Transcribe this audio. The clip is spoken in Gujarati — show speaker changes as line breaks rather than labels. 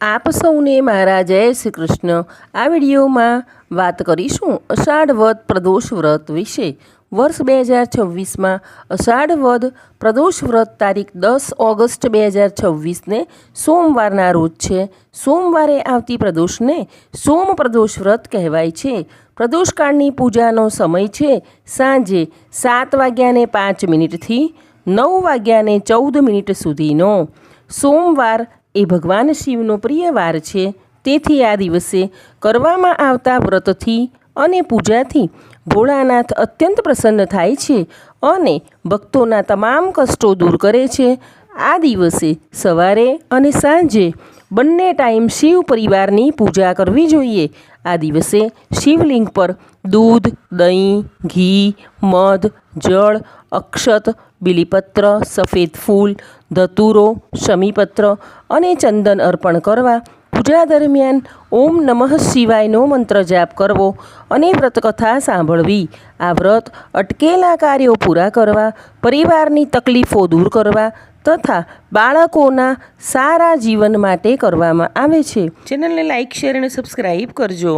આપ સૌને મારા જય શ્રી કૃષ્ણ। આ વિડીયોમાં વાત કરીશું અષાઢ વદ પ્રદોષ વ્રત વિશે। વર્ષ 2026માં અષાઢ વદ પ્રદોષ વ્રત તારીખ 10 ઓગસ્ટ 2026ને સોમવારના રોજ છે। સોમવારે આવતી પ્રદોષને સોમ પ્રદોષ વ્રત કહેવાય છે। પ્રદોષકાળની પૂજાનો સમય છે સાંજે 7:05 થી 9:14 સુધીનો। સોમવાર એ ભગવાન શિવનો પ્રિય વાર છે, તેથી આ દિવસે કરવામાં આવતા વ્રતથી અને પૂજાથી ભોળાનાથ અત્યંત પ્રસન્ન થાય છે અને ભક્તોના તમામ કષ્ટો દૂર કરે છે। આ દિવસે સવારે અને સાંજે બંને ટાઈમ શિવ પરિવારની પૂજા કરવી જોઈએ। આ દિવસે શિવલિંગ પર દૂધ, દહીં, ઘી, મધ, જળ, અક્ષત, બીલીપત્ર, સફેદ ફૂલ, ધતુરો, શમીપત્ર અને ચંદન અર્પણ કરવા। પૂજા દરમિયાન ઓમ નમઃ શિવાયનો મંત્ર જાપ કરવો અને વ્રતકથા સાંભળવી। આ વ્રત અટકેલા કાર્યો પૂરા કરવા, પરિવારની તકલીફો દૂર કરવા તથા બાળકોના સારા જીવન માટે કરવામાં આવે છે। ચેનલને લાઇક, શેર અને સબસ્ક્રાઈબ કરજો।